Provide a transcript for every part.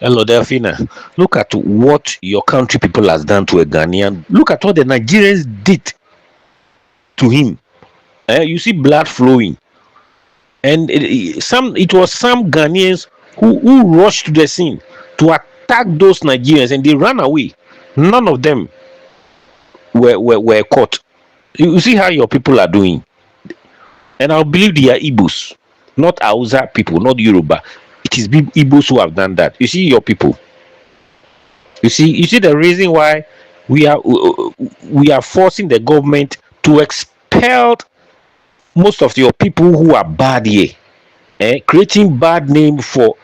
Hello, Delphina. Look at what your country people has done to a Ghanaian. Look at what the Nigerians did to him. You see blood flowing, and it was some Ghanaians who rushed to the scene to attack those Nigerians, and they ran away. None of them were caught. You see how your people are doing, and I believe they are Igbos, not Hausa people, not Yoruba. It is Igbos who have done that. You see your people. You see the reason why we are forcing the government to expel most of your people who are bad here, creating bad name for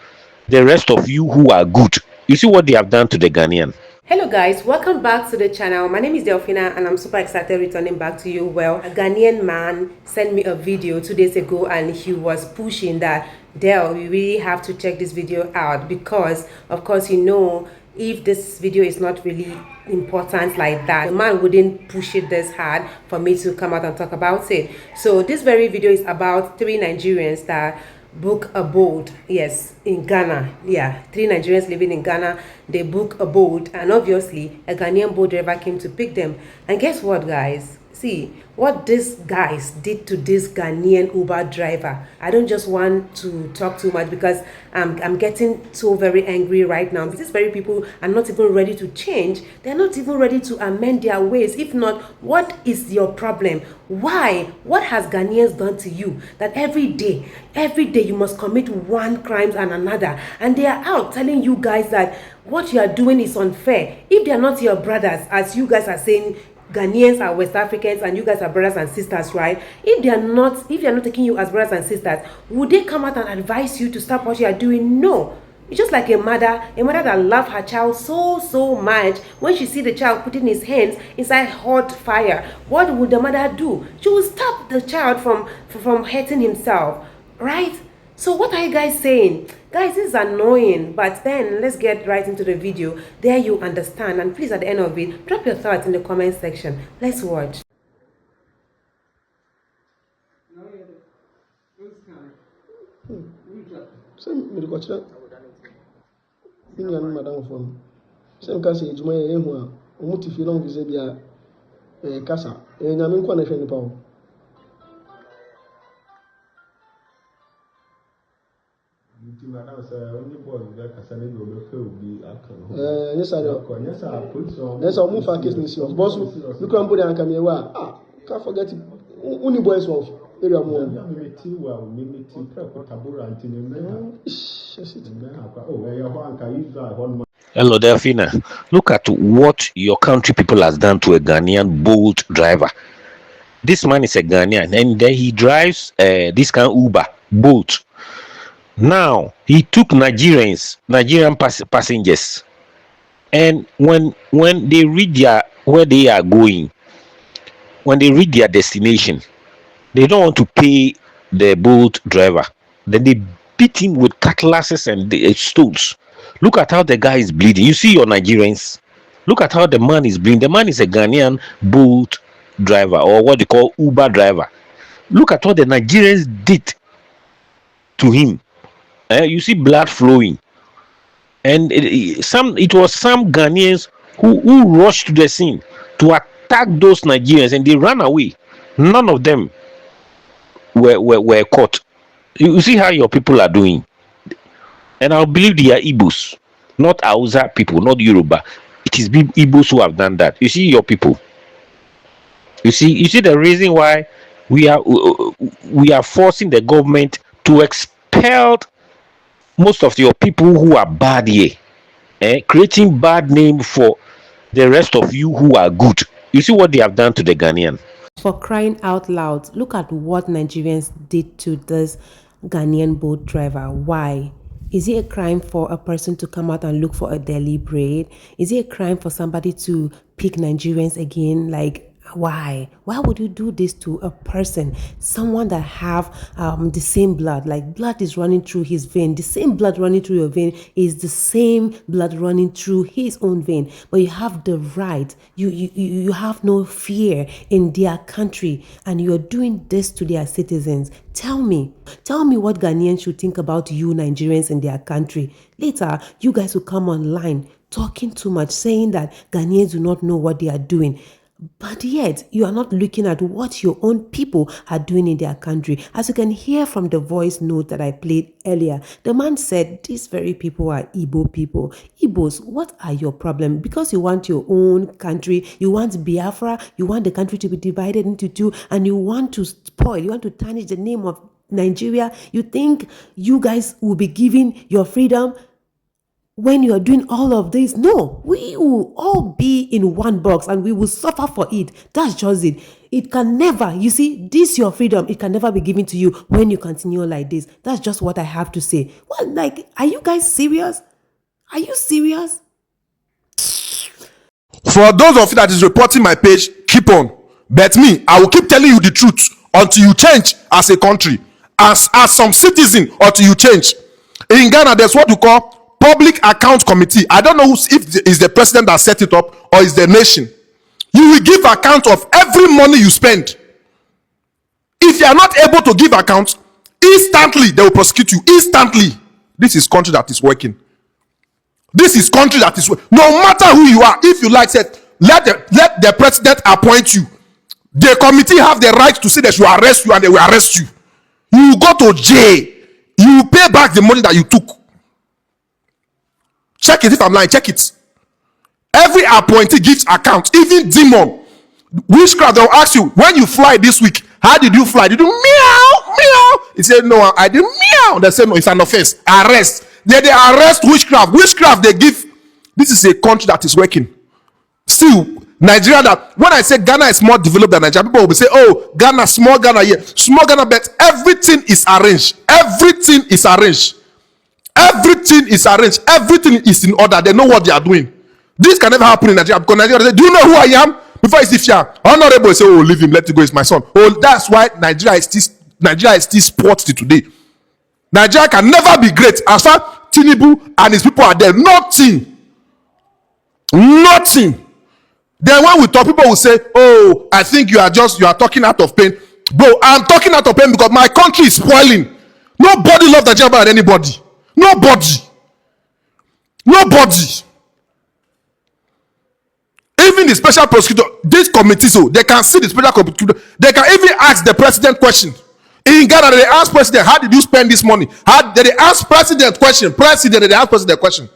the rest of you who are good. You see what they have done to the Ghanaian. Hello guys, welcome back to the channel. My name is Delphina and I'm super excited returning back to you. Well, a Ghanaian man sent me a video 2 days ago and he was pushing that, Del, you really have to check this video out because of course if this video is not really important like that, the man wouldn't push it this hard for me to come out and talk about it. So this very video is about 3 Nigerians that book a boat, yes, in Ghana. Yeah, 3 Nigerians living in Ghana, they book a boat, and obviously a Ghanaian boat driver came to pick them. And guess what, guys? See what these guys did to this Ghanaian Uber driver. I don't just want to talk too much because I'm getting so very angry right now. These very people are not even ready to change. They're not even ready to amend their ways. If not, what is your problem? Why? What has Ghanaians done to you that every day you must commit one crime and another, and they are out telling you guys that what you are doing is unfair? If they are not your brothers, as you guys are saying, Ghanaians are West Africans and you guys are brothers and sisters, right? If they are not taking you as brothers and sisters, would they come out and advise you to stop what you are doing? No. It's just like a mother that loves her child so much. When she see the child putting his hands inside hot fire, what would the mother do? She will stop the child from hurting himself, right? So what are you guys saying? Guys, this is annoying, but then let's get right into the video. There you understand, and please at the end of it, drop your thoughts in the comment section. Let's watch. Yes, I'll move our case in serious. Boss, you can't put the camera. Can't forget it. Only boys of area more. Hello, Delphina. Look at what your country people has done to a Ghanaian boat driver. This man is a Ghanaian, and then he drives this kind of Uber boat. Now he took Nigerian passengers, and when they reach where they are going, when they reach their destination, they don't want to pay the boat driver. Then they beat him with cutlasses and stones. Look at how the guy is bleeding. You see your Nigerians. Look at how the man is bleeding. The man is a Ghanaian boat driver, or what they call Uber driver. Look at what the Nigerians did to him. You see blood flowing, and it was some Ghanaians who rushed to the scene to attack those Nigerians, and they ran away. None of them were caught. You see how your people are doing, and I believe they are Igbos, not Hausa people, not Yoruba. It is Igbos who have done that. You see your people. You see the reason why we are forcing the government to expel most of your people who are bad here, creating bad name for the rest of you who are good. You see what they have done to the Ghanaian. For crying out loud, look at what Nigerians did to this Ghanaian boat driver. Why? Is it a crime for a person to come out and look for a daily bread? Is it a crime for somebody to pick Nigerians again? Like, Why would you do this to a person, someone that have the same blood, like blood is running through his vein, the same blood running through your vein is the same blood running through his own vein, but you have the right, you have no fear in their country, and you're doing this to their citizens. Tell me what Ghanaians should think about you Nigerians in their country. Later you guys will come online talking too much, saying that Ghanaians do not know what they are doing. But yet, you are not looking at what your own people are doing in their country. As you can hear from the voice note that I played earlier, the man said these very people are Igbo people. Igbos, what are your problems? Because you want your own country, you want Biafra, you want the country to be divided into two, and you want to spoil, you want to tarnish the name of Nigeria. You think you guys will be giving your freedom when you are doing all of this? No, we will all be in one box and we will suffer for it. That's just it. It can never, you see, this your freedom, it can never be given to you when you continue like this. That's just what I have to say. Well, like, are you guys serious? Are you serious? For those of you that is reporting my page, keep on. But me, I will keep telling you the truth until you change as a country, as some citizen, until you change. In Ghana, there's what you call Public Account Committee. I don't know if it's the president that set it up or is the nation. You will give account of every money you spend. If you are not able to give account, instantly they will prosecute you. Instantly. This is country that is working. This is country that is working. No matter who you are, if you like, said, let the president appoint you. The committee have the right to say they should arrest you, and they will arrest you. You will go to jail. You will pay back the money that you took. Check it. If I'm lying, check it. Every appointee gives account. Even demon, witchcraft, they'll ask you, when you fly this week, how did you fly? Did you meow meow? He said, no, I didn't meow. They said, no, it's an offense. Arrest. They arrest witchcraft. Witchcraft they give. This is a country that is working. Still, Nigeria, that when I say Ghana is more developed than Nigeria, people will say, oh, Ghana, small Ghana here, small Ghana, but everything is arranged. Everything is arranged. Everything is arranged. Everything is in order. They know what they are doing. This can never happen in Nigeria, because Nigeria say, do you know who I am? Before it's if you are honorable, say, oh, leave him, let him go, it's my son. Oh, that's why Nigeria is still sport till today. Nigeria can never be great as far Tinubu and his people are there. Nothing. Then when we talk, people will say, oh, I think you are talking out of pain. Bro, I'm talking out of pain because my country is spoiling. Nobody loves Nigeria more than anybody. Nobody. Even the special prosecutor, this committee, so they can see the special prosecutor. They can even ask the president question. In Ghana, they ask president, how did you spend this money? How did they ask president question? They ask president question.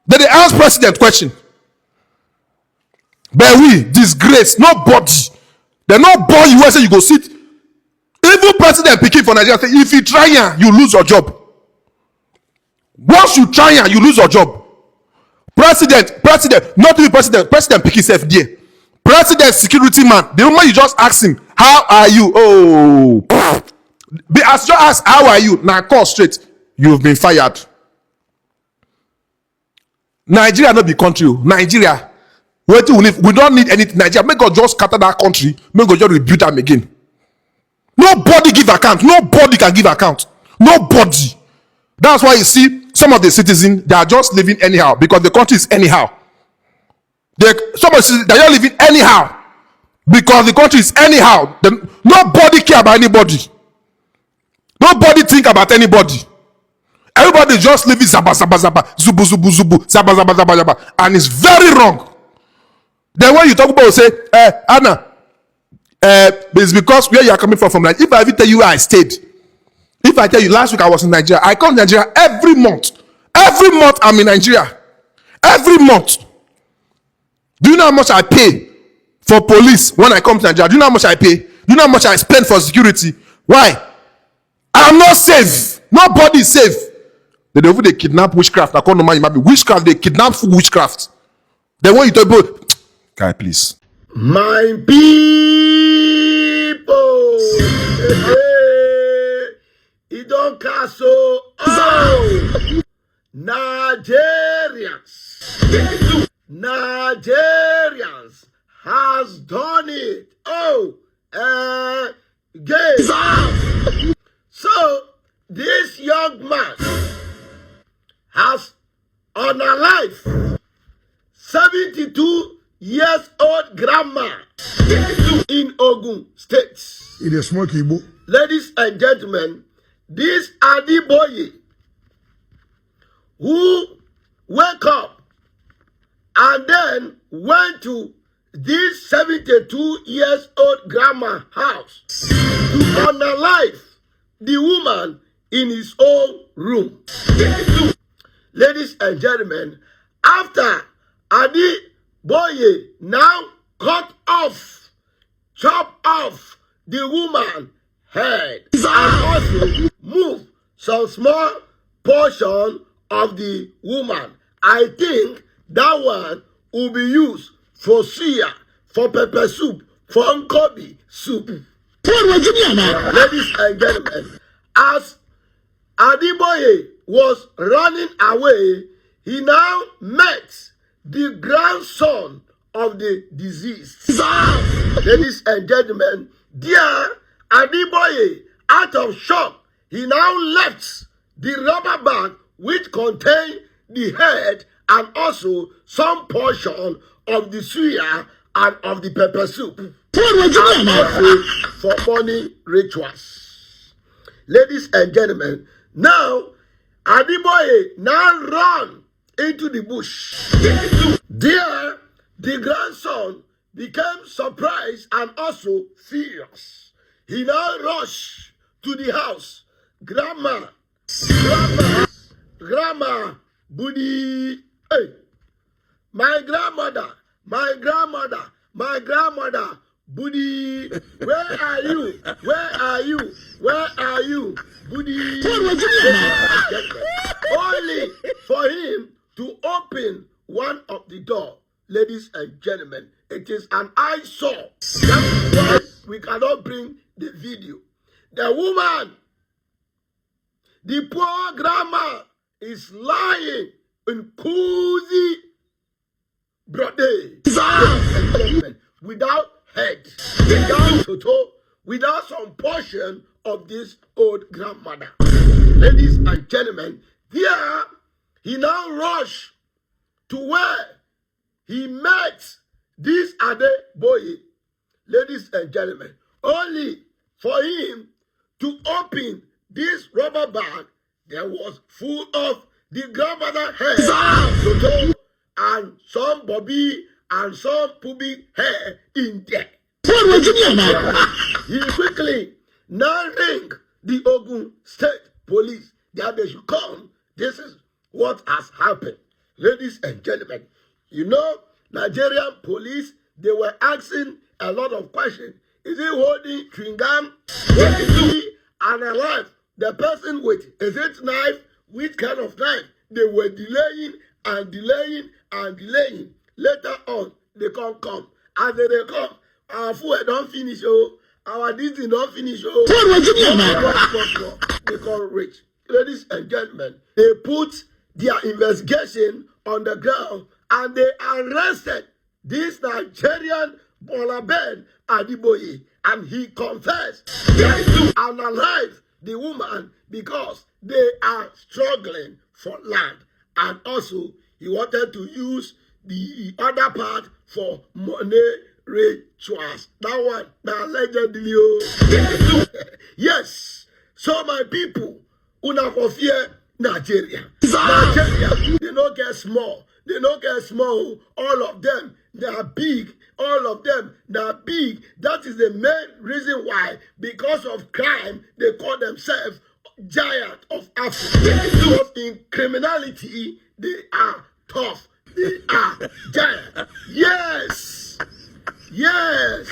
They ask president question. But we disgrace nobody. They not born you say you go sit. Even president picking for Nigeria say, if you try you lose your job. Once you try you lose your job. President, not even president pick himself there. President security man, the moment you just ask him, how are you? Oh, as you ask, how are you? Now call straight, you've been fired. Nigeria not be country. Nigeria, we don't need anything. Nigeria, make God just scatter that country. Make God just rebuild them again. Nobody give account. Nobody can give account. Nobody. That's why you see some of the citizens, they are just living anyhow because the country is anyhow. Some of the citizens, they are living anyhow because the country is anyhow. Nobody care about anybody. Nobody think about anybody. Everybody is just living zaba zaba zaba, zubu zubu zubu, zaba zaba zaba zaba, and it's very wrong. Then when you talk about say, Anna, it's because where you are coming from Nigeria. If I even tell you where I stayed, if I tell you last week I was in Nigeria, I come to Nigeria every month. Every month I'm in Nigeria. Every month. Do you know how much I pay for police when I come to Nigeria? Do you know how much I pay? Do you know how much I spend for security? Why? I'm not safe. Nobody is safe. They kidnap witchcraft. I can't know my witchcraft. They kidnap full witchcraft. Then when you talk about, guy, please. My people, it don't castle. Oh, Nigerians, has done it. Again. So this young man has unalived 72 years old grandma in Ogun State. It is smoky book. Ladies and gentlemen, this Adiboye who wake up and then went to this 72 years old grandma house to unalive the woman in his own room. Ladies and gentlemen, after Adiboye now chop off the woman head and also move some small portion of the woman, I think that one will be used for suya, for pepper soup, for nkobi soup. Ladies and gentlemen, as Adiboye was running away, he now met the grandson of the deceased. Ladies and gentlemen, dear Adiboye, out of shock, he now left the rubber bag which contained the head and also some portion of the suya and of the pepper soup. And also for money rituals. Ladies and gentlemen, now Adiboye now run into the bush. There, the grandson became surprised and also furious. He now rushed to the house. Grandma, Budi, hey, my grandmother, Budi, where are you, Budi? Only for him to open one of the door. Ladies and gentlemen, it is an eyesore. That's why we cannot bring the video. The woman, the poor grandma, is lying in cozy brode, without head, without toto, without some portion of this old grandmother. Ladies and gentlemen, here he now rushed to where he met this Adiboye. Ladies and gentlemen, only for him to open this rubber bag. There was full of the grandmother hair, toto, and some bobby and some pubic hair in there. He quickly now ring the Ogun State Police that they should come. This is what has happened. Ladies and gentlemen, you know, Nigerian police, they were asking a lot of questions. Is he holding chewing gum? What is he alive? The person with, is it knife? Which kind of knife? They were delaying and delaying and delaying. Later on, they can't come. As they come, our food don't finish, our Disney don't finish, they can't reach. Ladies and gentlemen, they put their investigation on the ground and they arrested this Nigerian Bolabed Adiboye, and he confessed that he unalived the woman because they are struggling for land, and also he wanted to use the other part for money rituals. That one, now allegedly. Yes. So my people, una for fear Nigeria. Nigeria, they don't get small. They don't get small. All of them, they are big. All of them, they are big. That is the main reason why, because of crime, they call themselves giant of Africa. Because in criminality, they are tough. They are giant. Yes. Yes.